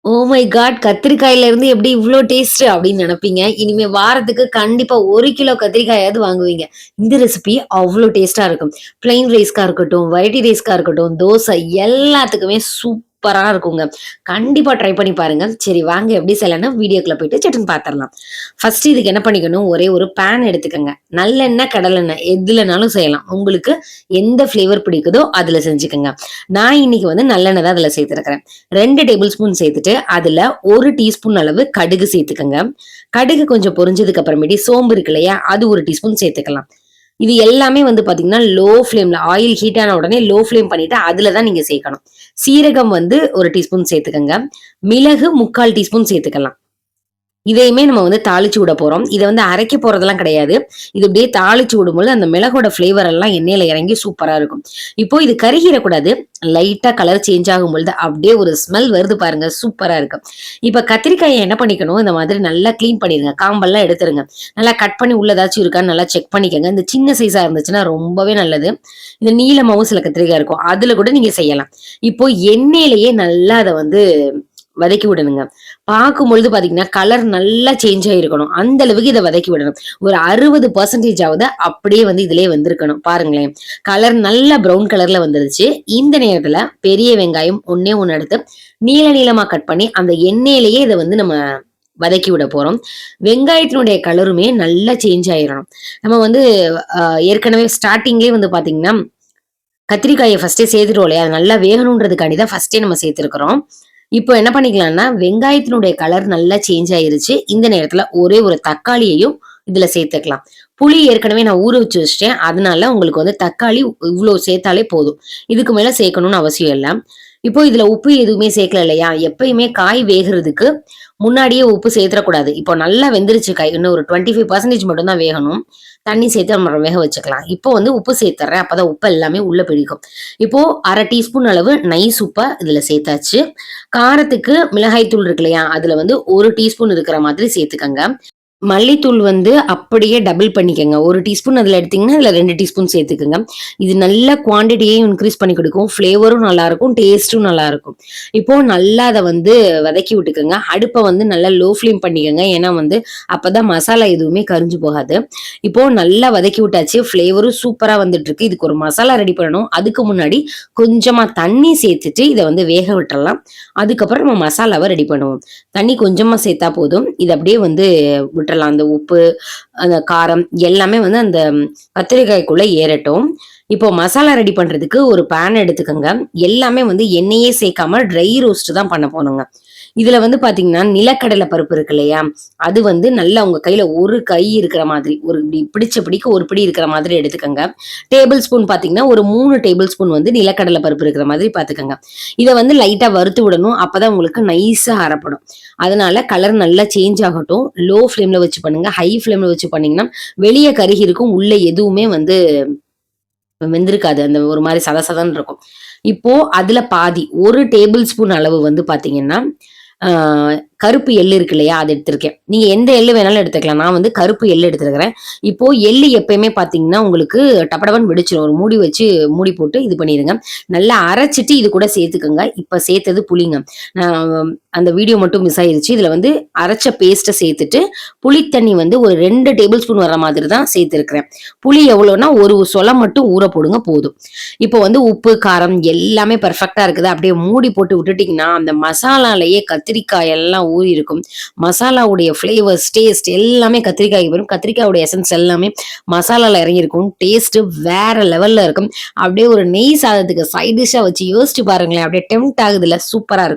Oh my God! கத்திரிக்காயில இருந்து எப்படி இவ்ளோ டேஸ்ட் அப்படின்னு நெனைப்பீங்க. இனிமே வாரத்துக்கு கண்டிப்பா 1 கிலோ கத்திரிக்காயாவது வாங்குவீங்க. இந்த ரெசிபி அவ்ளோ டேஸ்ட்டா இருக்கும். பிளெயின் ரைஸ்க்கா இருக்கட்டும், வெரைட்டி ரைஸ்க்கா இருக்கட்டும், தோசை எல்லாத்துக்குமே சூப்பரா இருக்குங்க. கண்டிப்பா ட்ரை பண்ணி பாருங்க. சரி வாங்க எப்படி செய்யலாம்னா வீடியோக்குள்ள போயிட்டு சட்டுன்னு பாத்துரலாம். ஃபர்ஸ்ட் இதுக்கு என்ன பண்ணிக்கணும், ஒரே ஒரு பேன் எடுத்துக்கங்க. நல்லெண்ணெய், கடலெண்ணெய் எதுலனாலும் செய்யலாம். உங்களுக்கு எந்த ஃப்ளேவர் பிடிக்குதோ அதுல செஞ்சுக்கங்க. நான் இன்னைக்கு வந்து நல்லெண்ணெய் தான் அதுல சேர்த்திருக்கிறேன். 2 டேபிள் ஸ்பூன் சேர்த்துட்டு, அதுல 1 டீஸ்பூன் அளவு கடுகு சேர்த்துக்கங்க. கடுகு கொஞ்சம் பொரிஞ்சதுக்கு அப்புறமேட்டு சோம்பு இருக்கு இல்லையா? அது 1 டீஸ்பூன் சேர்த்துக்கலாம். இது எல்லாமே வந்து பாத்தீங்கன்னா, லோ ஃப்ளேம்ல ஆயில் ஹீட் ஆன உடனே லோ ஃப்ளேம் பண்ணிட்டு அதுல தான் நீங்க சேர்க்கணும். சீரகம் வந்து 1 டீஸ்பூன் சேர்த்துக்கங்க. மிளகு 3/4 டீஸ்பூன் சேர்த்துக்கலாம். இதையுமே நம்ம வந்து தாளிச்சு விட போறோம். இத வந்து அரைக்க போறதெல்லாம் கிடையாது. இது அப்படியே தாளிச்சு விடும்போது அந்த மிளகோட ஃப்ளேவர் எல்லாம் எண்ணெயில இறங்கி சூப்பரா இருக்கும். இப்போ இது கருகிரக்கூடாது. லைட்டா கலர் சேஞ்ச் ஆகும்பொழுது அப்படியே ஒரு ஸ்மெல் வருது பாருங்க. சூப்பரா இருக்கு. இப்ப கத்திரிக்காய என்ன பண்ணிக்கணும், இந்த மாதிரி நல்லா கிளீன் பண்ணிருங்க. காம்பெல்லாம் எடுத்துருங்க. நல்லா கட் பண்ணி உள்ள ஏதாச்சும் இருக்கான்னு நல்லா செக் பண்ணிக்கங்க. இந்த சின்ன சைஸா இருந்துச்சுன்னா ரொம்பவே நல்லது. இந்த நீளமாவும் சில கத்திரிக்காய் இருக்கும். அதுல கூட நீங்க செய்யலாம். இப்போ எண்ணெயிலேயே நல்லா அத வந்து வதக்கி விடணுங்க. பார்க்கும்பொழுது பார்த்தீங்கன்னா, கலர் நல்லா சேஞ்ச் ஆயிருக்கணும். அந்த அளவுக்கு இத வதக்கி விடணும். ஒரு 60% ஆவது அப்படியே வந்து இதிலேயே வெந்திருக்கணும். பாருங்களேன். கலர் நல்லா ப்ரவுன் கலர்ல வந்துருச்சு. இந்த நேரத்துல பெரிய வெங்காயம் ஒண்ணே 1 எடுத்து நீள நீளமா கட் பண்ணி அந்த எண்ணெயிலேயே இத வந்து நம்ம வதக்கி விட போறோம். வெங்காயத்தினுடைய கலருமே நல்லா சேஞ்ச் ஆயிரணும். நம்ம வந்து அ ஏற்கனவே ஸ்டார்ட்டிங்லயே வந்து பார்த்தீங்கன்னா, கத்திரிக்காய ஃபர்ஸ்ட்டே சேர்த்துட்டோம் இல்லையா? அது நல்லா வேகணுன்றதுக்காண்டி தான் ஃபர்ஸ்ட்டே நம்ம சேர்த்திருக்கிறோம். இப்போ என்ன பண்ணிக்கலாம்னா, வெங்காயத்தினுடைய கலர் நல்லா சேஞ்ச் ஆயிருச்சு. இந்த நேரத்துல ஒரே ஒரு தக்காளியையும் இதுல சேர்த்துக்கலாம். புளி ஏற்கனவே நான் ஊற வச்சு வச்சுட்டேன். அதனால உங்களுக்கு வந்து தக்காளி இவ்ளோ சேர்த்தாலே போதும். இதுக்கு மேல சேர்க்கணும்னு அவசியம் இல்ல. இப்போ இதுல உப்பு எதுவுமே சேர்க்கல இல்லையா? எப்பயுமே காய் வேகுறதுக்கு முன்னாடியே உப்பு சேர்த்துறக்கூடாது. இப்போ நல்லா வெந்துருச்சு காய். இன்னும் ஒரு 25% மட்டும் தான் வேகணும். தண்ணி சேர்த்து நம்ம வேக வச்சுக்கலாம். இப்போ வந்து உப்பு சேர்த்துர்றேன். அப்பதான் உப்பு எல்லாமே உள்ள பிடிக்கும். இப்போ 1/2 டீஸ்பூன் அளவு நைஸ் உப்ப இதுல சேர்த்தாச்சு. காரத்துக்கு மிளகாய் தூள் இருக்கு இல்லையா? அதுல வந்து 1 டீஸ்பூன் இருக்கிற மாதிரி சேர்த்துக்கங்க. மல்லித்தூள் வந்து அப்படியே டபுள் பண்ணிக்கங்க. 1 டீஸ்பூன் அதுல எடுத்தீங்கன்னா, அதுல 2 டீஸ்பூன் சேர்த்துக்கங்க. இது நல்ல குவான்டிட்டியையும் இன்கிரீஸ் பண்ணி குடுக்கும். ஃப்ளேவரும் நல்லாருக்கும், டேஸ்ட்டும் நல்லாருக்கும். இப்போ நல்லா அத வந்து வதக்கி விட்டுக்கங்க. அடுப்ப வந்து நல்லா லோ ஃப்ளேம் பண்ணிக்கங்க. ஏன்னா வந்து அப்பதான் மசாலா எதுவுமே கரிஞ்சு போகாது. இப்போ நல்லா வதக்கி விட்டாச்சு. ஃப்ளேவரும் சூப்பரா வந்துட்டுருக்கு. இதுக்கு ஒரு மசாலா ரெடி பண்ணணும். அதுக்கு முன்னாடி கொஞ்சமா தண்ணி சேர்த்துட்டு இத வந்து வேக விட்டுறலாம். அதுக்கப்புறம் நம்ம மசாலாவ ரெடி பண்ணுவோம். தண்ணி கொஞ்சமா சேர்த்தா போதும். இத அப்படியே வந்து விட்டுறலாம். அந்த உப்பு, அந்த காரம் எல்லாமே வந்து அந்த கத்திரிக்காய்க்குள்ள ஏறட்டும். இப்போ மசாலா ரெடி பண்றதுக்கு ஒரு பேன் எடுத்துக்கங்க. எல்லாமே வந்து எண்ணெயே சேர்க்காம ட்ரை ரோஸ்ட் தான் பண்ண போறோங்க. இதுல வந்து பாத்தீங்கன்னா, நிலக்கடலை பருப்பு இருக்கு இல்லையா? அது வந்து நல்லா உங்க கையில ஒரு கை இருக்கிற மாதிரி, ஒரு இப்படி பிடிச்ச பிடிக்கு ஒரு பிடி இருக்கிற மாதிரி எடுத்துக்கங்க. டேபிள் ஸ்பூன் பாத்தீங்கன்னா, ஒரு 3 டேபிள் ஸ்பூன் வந்து நிலக்கடலை பருப்பு இருக்கிற மாதிரி பாத்துக்கங்க. இத வந்து லைட்டா வறுத்து விடணும். அப்பதான் உங்களுக்கு நைஸா அரைப்படும். அதனால கலர் நல்லா சேஞ்ச் ஆகட்டும். லோ ஃப்ளேம்ல வச்சு பண்ணுங்க. ஹை ஃப்ளேம்ல வச்சு பண்ணீங்கன்னா, வெளிய கருகி இருக்கும். உள்ள எதுவுமே வந்து வெந்திருக்காது. அந்த ஒரு மாரி சத சதன்னு இருக்கும். இப்போ அதுல பாதி 1 டேபிள் ஸ்பூன் அளவு வந்து பாத்தீங்கன்னா, ஆ கருப்பு எள்ளு இருக்கு இல்லையா? அது எடுத்திருக்கேன். நீங்க எந்த எள்ளு வேணாலும் எடுத்துக்கலாம். நான் வந்து கருப்பு எள்ளு எடுத்துருக்கிறேன். இப்போ எள்ளு எப்பயுமே பார்த்தீங்கன்னா, உங்களுக்கு டபடபன்னு வெடிச்சிரும். ஒரு மூடி வச்சு மூடி போட்டு இது பண்ணிருங்க. நல்லா அரைச்சுட்டு இது கூட சேர்த்துக்கங்க. இப்ப சேர்த்தது புளிங்க. நான் அந்த வீடியோ மட்டும் மிஸ் ஆயிருச்சு. இதுல வந்து அரைச்ச பேஸ்ட்ட சேர்த்துட்டு, புளி தண்ணி வந்து ஒரு 2 டேபிள் ஸ்பூன் வர மாதிரி தான் சேர்த்திருக்கிறேன். புளி எவ்வளோன்னா, ஒரு சொல மட்டும் ஊற போடுங்க போதும். இப்போ வந்து உப்பு, காரம் எல்லாமே பெர்ஃபெக்ட்டா இருக்குது. அப்படியே மூடி போட்டு விட்டுட்டீங்கன்னா, அந்த மசாலாலயே கத்திரிக்காய் எல்லாம் ஊறி இருக்கும். மசாலாவுடைய ஃப்ளேவர்ஸ், டேஸ்ட் எல்லாமே கத்திரிக்காய்க்கு வரும். கத்திரிக்காயோட எசன்ஸ் எல்லாமே மசாலால இறங்கியிருக்கும். டேஸ்ட் வேற லெவல்ல இருக்கும். அப்படியே ஒரு நெய் சாதத்துக்கு சைட் டிஷ்ஷா வச்சு யோசிச்சு பாருங்களேன். அப்படியே டெம்ப்ட் ஆகுதுல்ல. சூப்பரா இருக்கும்.